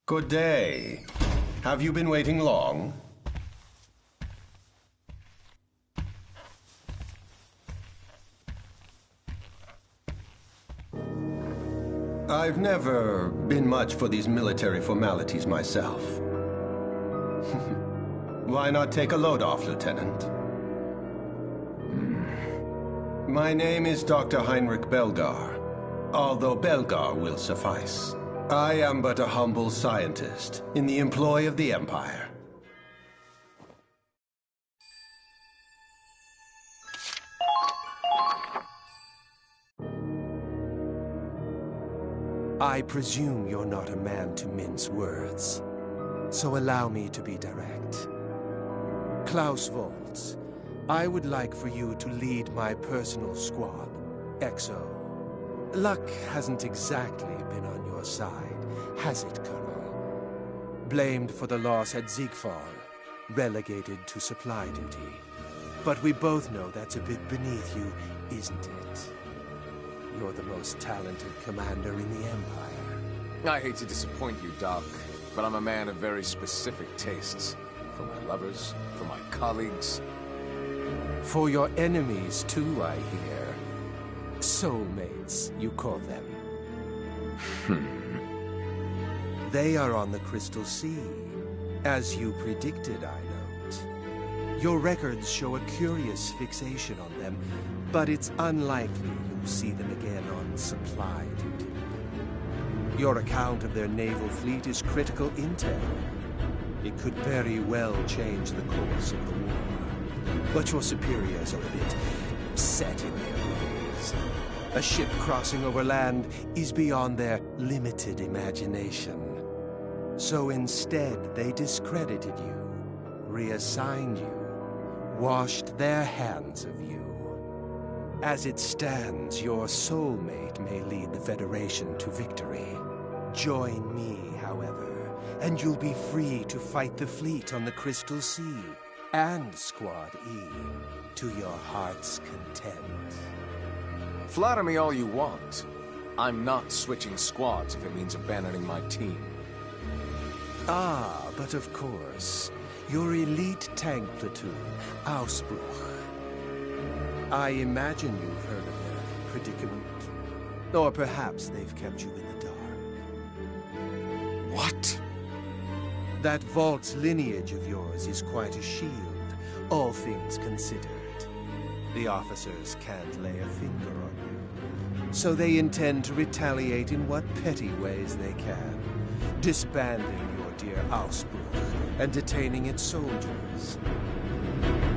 Good day. Have you been waiting long? I've never been much for these military formalities myself. Why not take a load off, Lieutenant? My name is Dr. Heinrich Belgar, although Belgar will suffice. I am but a humble scientist in the employ of the Empire. I presume you're not a man to mince words, so allow me to be direct. Klaus Waltz, I would like for you to lead my personal squad, XO. Luck hasn't exactly been on your side, has it, Colonel? Blamed for the loss at Ziegfall, relegated to supply duty. But we both know that's a bit beneath you, isn't it? You're the most talented commander in the Empire. I hate to disappoint you, Doc, but I'm a man of very specific tastes. For my lovers, for my colleagues. For your enemies, too, I hear. Soulmates, you call them. They are on the Crystal Sea, as you predicted, I note. Your records show a curious fixation on them, but it's unlikely you'll see them again on supply duty. Your account of their naval fleet is critical intel. It could very well change the course of the war. But your superiors are a bit set in their ways. A ship crossing over land is beyond their limited imagination. So instead, they discredited you, reassigned you, washed their hands of you. As it stands, your soulmate may lead the Federation to victory. Join me, however, and you'll be free to fight the fleet on the Crystal Sea and Squad E to your heart's content. Flatter me all you want. I'm not switching squads if it means abandoning my team. Ah, but of course, your elite tank platoon, Ausbruch. I imagine you've heard of their predicament. Or perhaps they've kept you in the dark. What? That Waltz lineage of yours is quite a shield, all things considered. The officers can't lay a finger on you. So they intend to retaliate in what petty ways they can, disbanding your dear Ausbruch and detaining its soldiers.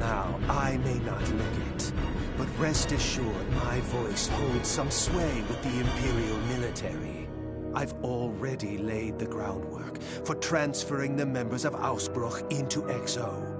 Now, I may not look it, but rest assured my voice holds some sway with the Imperial military. I've already laid the groundwork for transferring the members of Ausbruch into XO.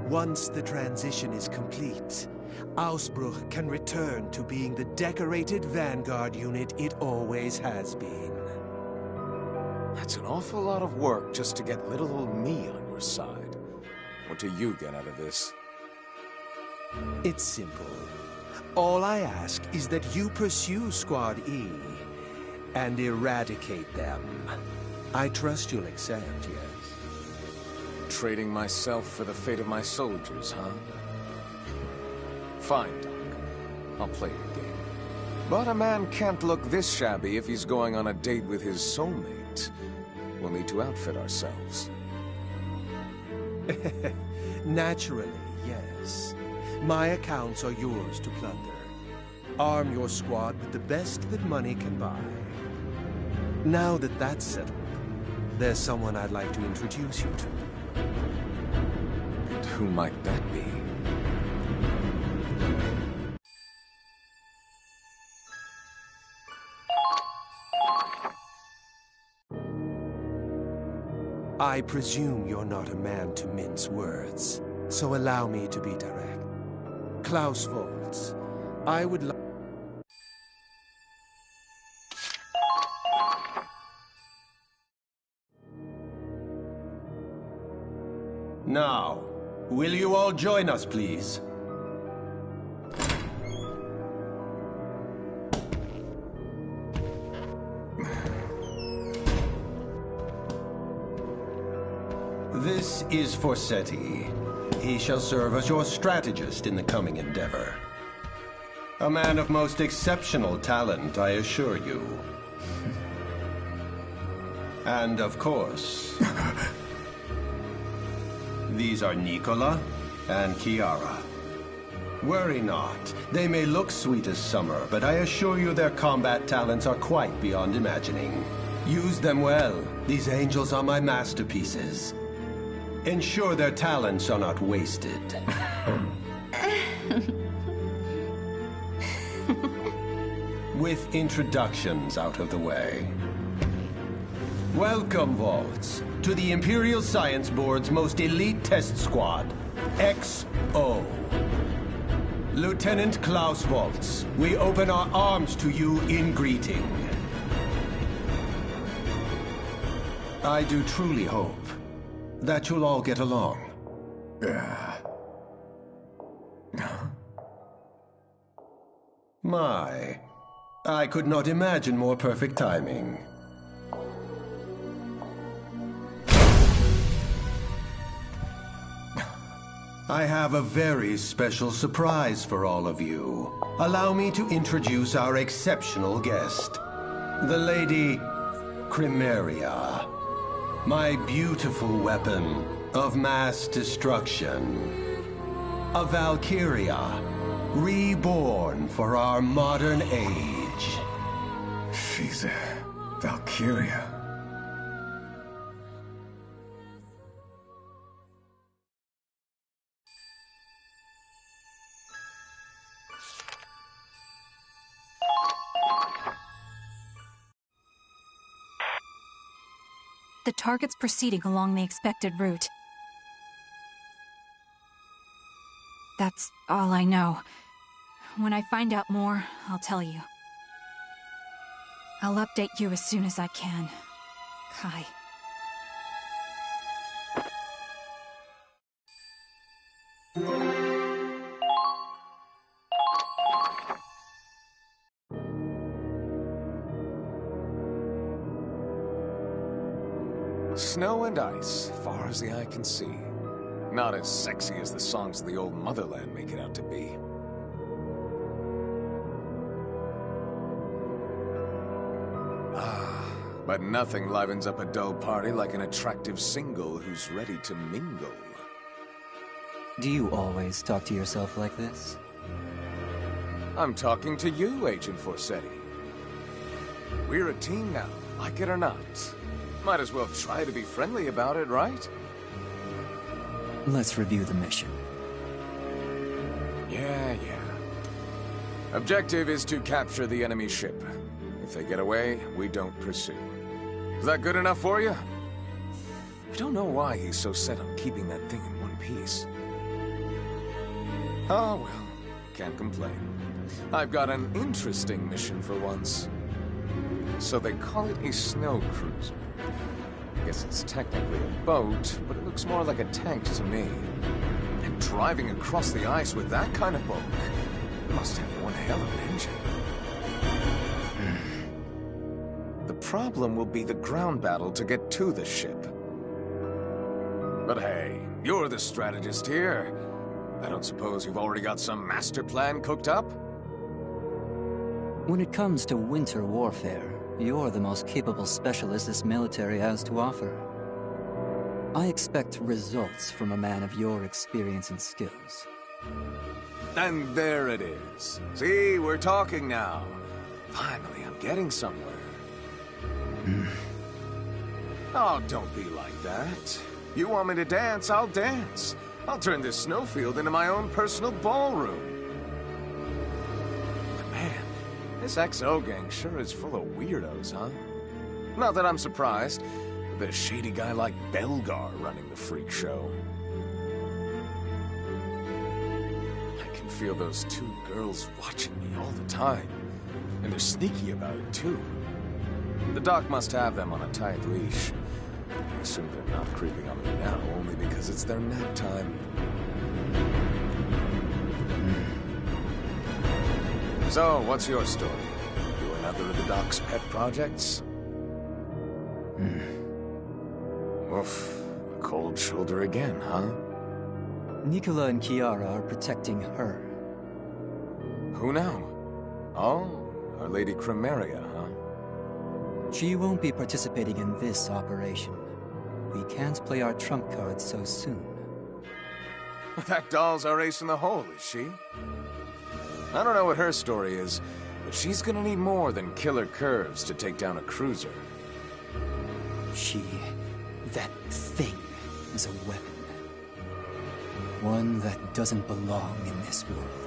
Once the transition is complete, Ausbruch can return to being the decorated vanguard unit it always has been. That's an awful lot of work just to get little old me on your side. What do you get out of this? It's simple. All I ask is that you pursue Squad E and eradicate them. I trust you'll accept, yes? Trading myself for the fate of my soldiers, huh? Fine, Doc. I'll play your game. But a man can't look this shabby if he's going on a date with his soulmate. We'll need to outfit ourselves. Naturally, yes. My accounts are yours to plunder. Arm your squad with the best that money can buy. Now that that's settled, there's someone I'd like to introduce you to. And who might that be? I presume you're not a man to mince words, so allow me to be direct. Klaus Waltz, I would like... Now, will you all join us, please? This is Forseti. He shall serve as your strategist in the coming endeavor. A man of most exceptional talent, I assure you. And of course, these are Nicola and Kiara. Worry not. They may look sweet as summer, but I assure you their combat talents are quite beyond imagining. Use them well. These angels are my masterpieces. Ensure their talents are not wasted. With introductions out of the way. Welcome, Vaults, to the Imperial Science Board's most elite test squad, XO. Lieutenant Klaus Waltz, we open our arms to you in greeting. I do truly hope that you'll all get along. My, I could not imagine more perfect timing. I have a very special surprise for all of you. Allow me to introduce our exceptional guest, the Lady Crimeria, my beautiful weapon of mass destruction. A Valkyria, reborn for our modern age. She's a Valkyria. The target's proceeding along the expected route. That's all I know. When I find out more, I'll tell you. I'll update you as soon as I can. Kai. Snow and ice, far as the eye can see. Not as sexy as the songs of the old motherland make it out to be. But nothing livens up a dull party like an attractive single who's ready to mingle. Do you always talk to yourself like this? I'm talking to you, Agent Forseti. We're a team now, like it or not. Might as well try to be friendly about it, right? Let's review the mission. Yeah. Objective is to capture the enemy ship. If they get away, we don't pursue. Is that good enough for you? I don't know why he's so set on keeping that thing in one piece. Oh well, can't complain. I've got an interesting mission for once. So they call it a snow cruiser. Guess it's technically a boat, but it looks more like a tank to me. And driving across the ice with that kind of bulk must have one hell of an engine. The problem will be the ground battle to get to the ship. But hey, you're the strategist here. I don't suppose you've already got some master plan cooked up? When it comes to winter warfare, you're the most capable specialist this military has to offer. I expect results from a man of your experience and skills. And there it is. See, we're talking now. Finally, I'm getting somewhere. Oh, don't be like that. You want me to dance, I'll dance. I'll turn this snowfield into my own personal ballroom. But man, this XO gang sure is full of weirdos, huh? Not that I'm surprised, with a shady guy like Belgar running the freak show. I can feel those two girls watching me all the time. And they're sneaky about it, too. The doc must have them on a tight leash. I assume they're not creeping on me now, only because it's their nap time. So, what's your story? You another of the doc's pet projects? Oof. Cold shoulder again, huh? Nicola and Chiara are protecting her. Who now? Oh, Our Lady Chromeria, huh? She won't be participating in this operation. We can't play our trump cards so soon. That doll's our ace in the hole, is she? I don't know what her story is, but she's gonna need more than killer curves to take down a cruiser. That thing, is a weapon. One that doesn't belong in this world.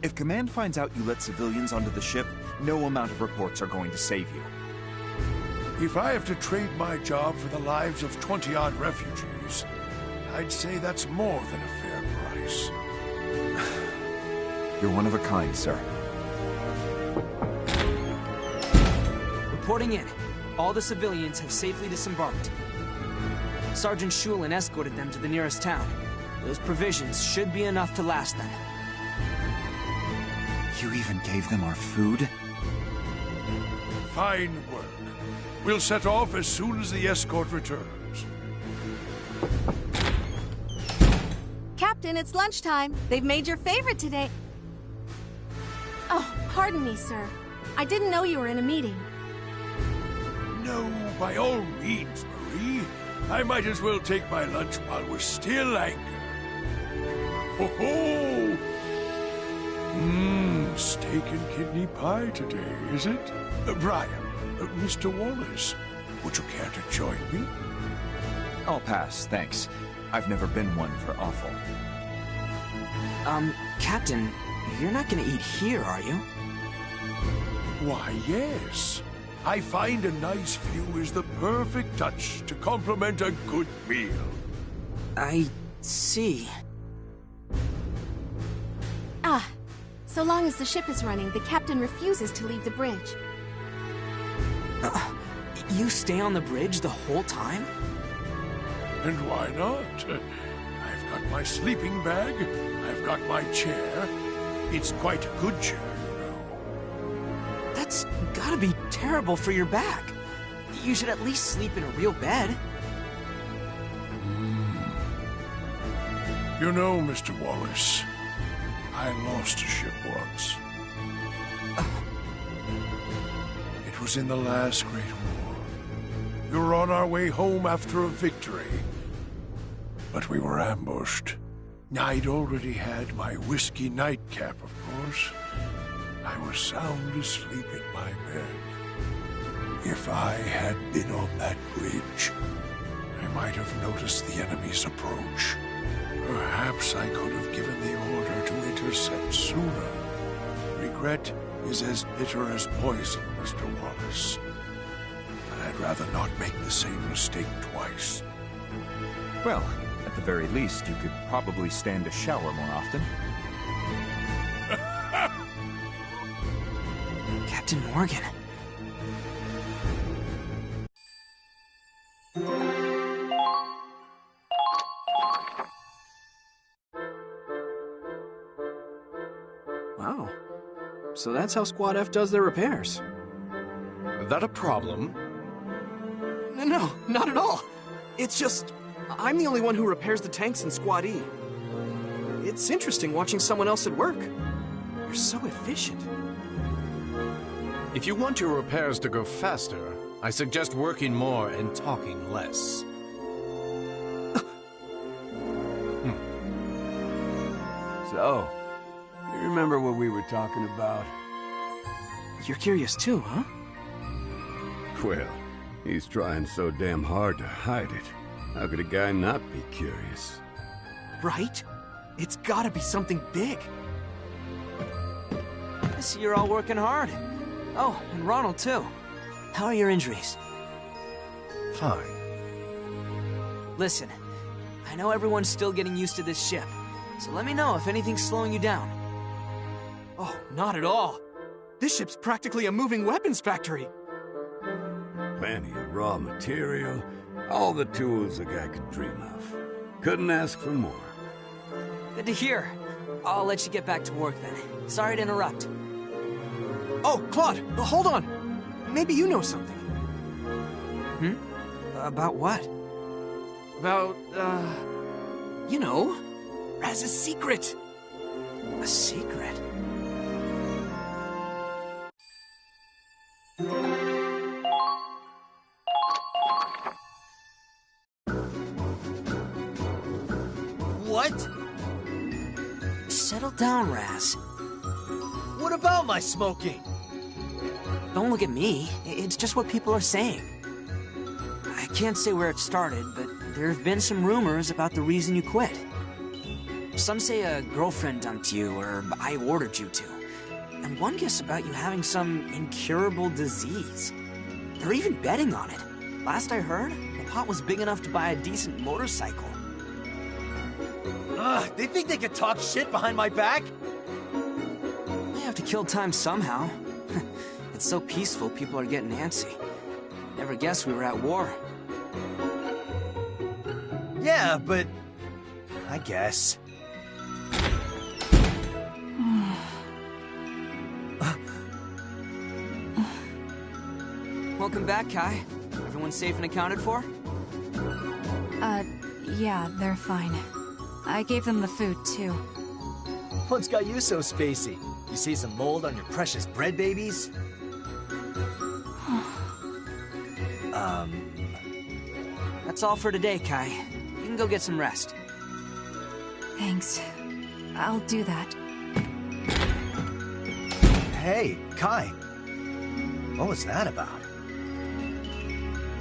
If Command finds out you let civilians onto the ship, no amount of reports are going to save you. If I have to trade my job for the lives of 20-odd refugees, I'd say that's more than a fair price. You're one of a kind, sir. Reporting in. All the civilians have safely disembarked. Sergeant Shulin escorted them to the nearest town. Those provisions should be enough to last them. You even gave them our food? Fine work. We'll set off as soon as the escort returns. Captain, it's lunchtime. They've made your favorite today. Oh, pardon me, sir. I didn't know you were in a meeting. No, by all means, Marie. I might as well take my lunch while we're still anchored. Ho-ho! Steak and kidney pie today, is it? Brian, Mr. Wallace, would you care to join me? I'll pass, thanks. I've never been one for offal. Captain, you're not gonna eat here, are you? Why, yes. I find a nice view is the perfect touch to complement a good meal. I see. So long as the ship is running, the captain refuses to leave the bridge. You stay on the bridge the whole time? And why not? I've got my sleeping bag, I've got my chair. It's quite a good chair, you know. That's gotta be terrible for your back. You should at least sleep in a real bed. You know, Mr. Wallace, I lost a ship once. It was in the last Great War. We were on our way home after a victory, but we were ambushed. I'd already had my whiskey nightcap, of course. I was sound asleep in my bed. If I had been on that bridge, I might have noticed the enemy's approach. Perhaps I could have given the order to intercept sooner. Regret is as bitter as poison, Mr. Wallace. But I'd rather not make the same mistake twice. Well, at the very least, you could probably stand a shower more often. Captain Morgan. Wow. So that's how Squad F does their repairs. That a problem? No, not at all. It's just, I'm the only one who repairs the tanks in Squad E. It's interesting watching someone else at work. You're so efficient. If you want your repairs to go faster, I suggest working more and talking less. So, you remember what we were talking about? You're curious too, huh? Well, he's trying so damn hard to hide it. How could a guy not be curious? Right? It's gotta be something big. I see you're all working hard. Oh, and Ronald too. How are your injuries? Fine. Listen, I know everyone's still getting used to this ship, so let me know if anything's slowing you down. Oh, not at all. This ship's practically a moving weapons factory. Plenty of raw material, All the tools a guy could dream of. Couldn't ask for more. Good to hear. I'll let you get back to work then. Sorry to interrupt. Oh, Claude, hold on. Maybe you know something. About what? About, you know, Raz's secret. A secret? What? Settle down, Raz. What about my smoking? Don't look at me. It's just what people are saying. I can't say where it started, but there have been some rumors about the reason you quit. Some say a girlfriend dumped you, or I ordered you to. And one guess about you having some incurable disease. They're even betting on it. Last I heard, the pot was big enough to buy a decent motorcycle. Ugh, they think they could talk shit behind my back? I have to kill time somehow. It's so peaceful, people are getting antsy. Never guessed we were at war. Yeah, but... I guess. Welcome back, Kai. Everyone safe and accounted for? Yeah, they're fine. I gave them the food, too. What's got you so spacey? You see some mold on your precious bread babies? That's all for today, Kai. You can go get some rest. Thanks. I'll do that. Hey, Kai. What was that about?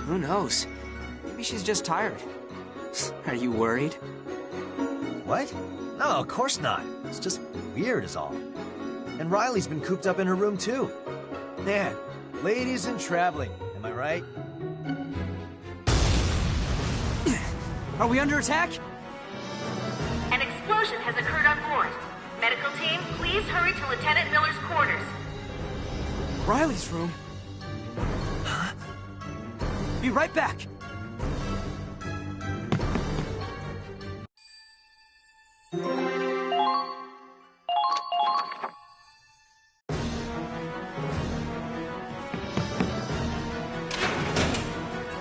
Who knows? Maybe she's just tired. Are you worried? What? No, of course not. It's just weird is all. And Riley's been cooped up in her room too. Man, ladies and traveling, am I right? Are we under attack? An explosion has occurred on board. Medical team, please hurry to Lieutenant Miller's quarters. Riley's room? Be right back!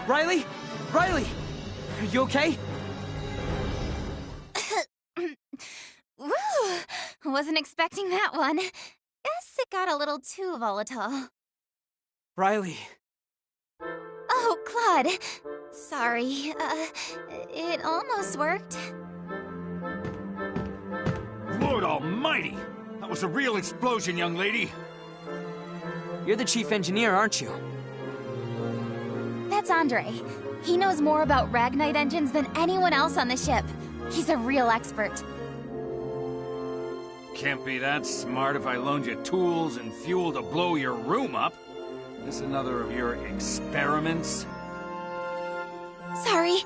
Riley? Riley! Are you okay? Woo! Wasn't expecting that one. Guess it got a little too volatile. Riley. Oh, Claude. Sorry. It almost worked. Lord almighty! That was a real explosion, young lady. You're the chief engineer, aren't you? That's Andre. He knows more about Ragnite engines than anyone else on the ship. He's a real expert. Can't be that smart if I loaned you tools and fuel to blow your room up. This another of your experiments? Sorry.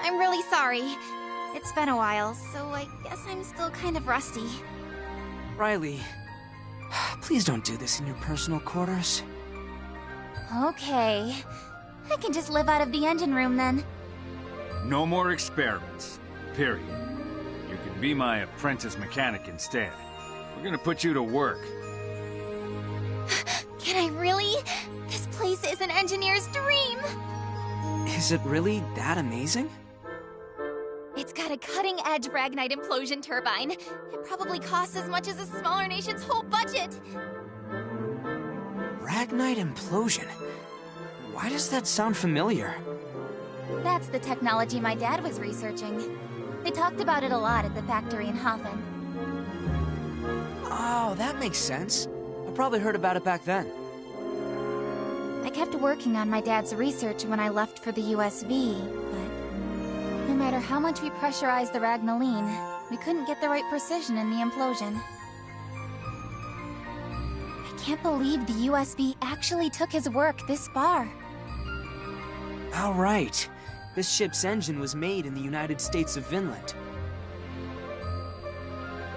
I'm really sorry. It's been a while, so I guess I'm still kind of rusty. Riley, please don't do this in your personal quarters. Okay. I can just live out of the engine room then. No more experiments. Period. You can be my apprentice mechanic instead. We're gonna put you to work. Can I really? This place is an engineer's dream! Is it really that amazing? It's got a cutting-edge Ragnite implosion turbine. It probably costs as much as a smaller nation's whole budget. Ragnite implosion? Why does that sound familiar? That's the technology my dad was researching. They talked about it a lot at the factory in Hafen. Oh, that makes sense. I probably heard about it back then. I kept working on my dad's research when I left for the USV, but no matter how much we pressurized the Ragnaline, we couldn't get the right precision in the implosion. I can't believe the USV actually took his work this far. All right. This ship's engine was made in the United States of Vinland.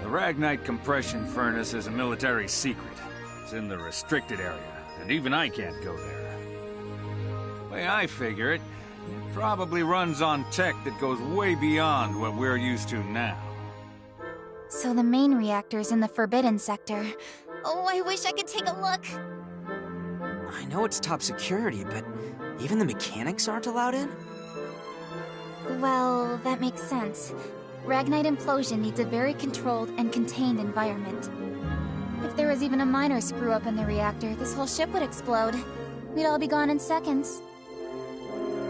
The Ragnite compression furnace is a military secret. It's in the restricted area, and even I can't go there. The way I figure it, Probably runs on tech that goes way beyond what we're used to now. So the main reactor's in the Forbidden Sector. Oh, I wish I could take a look. I know it's top security, but even the mechanics aren't allowed in? Well, that makes sense. Ragnite implosion needs a very controlled and contained environment. If there was even a minor screw-up in the reactor, this whole ship would explode. We'd all be gone in seconds.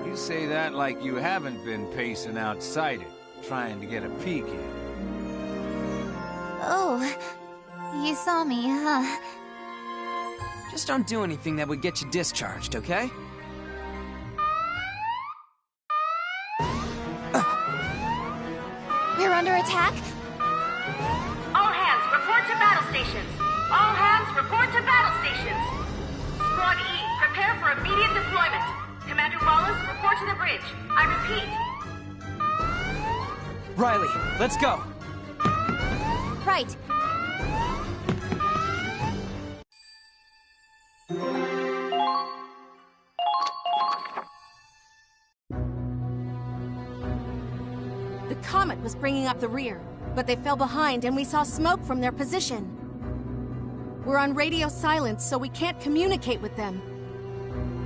You say that like you haven't been pacing outside it, trying to get a peek in. Oh, you saw me, huh? Just don't do anything that would get you discharged, okay? We're under attack? All hands, report to battle stations. All hands, report to battle stations. Squad E, prepare for immediate deployment. Commander Wallace, report to the bridge. I repeat. Riley, let's go. Right. The comet was bringing up the rear, but they fell behind and we saw smoke from their position. We're on radio silence, so we can't communicate with them.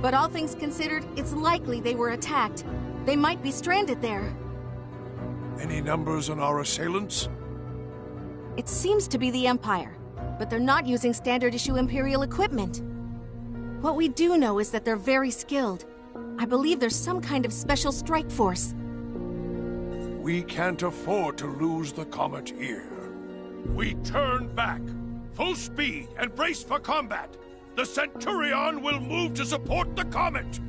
But all things considered, it's likely they were attacked. They might be stranded there. Any numbers on our assailants? It seems to be the Empire, but they're not using standard-issue Imperial equipment. What we do know is that they're very skilled. I believe there's some kind of special strike force. We can't afford to lose the comet here. We turn back. Full speed and brace for combat. The Centurion will move to support the comet.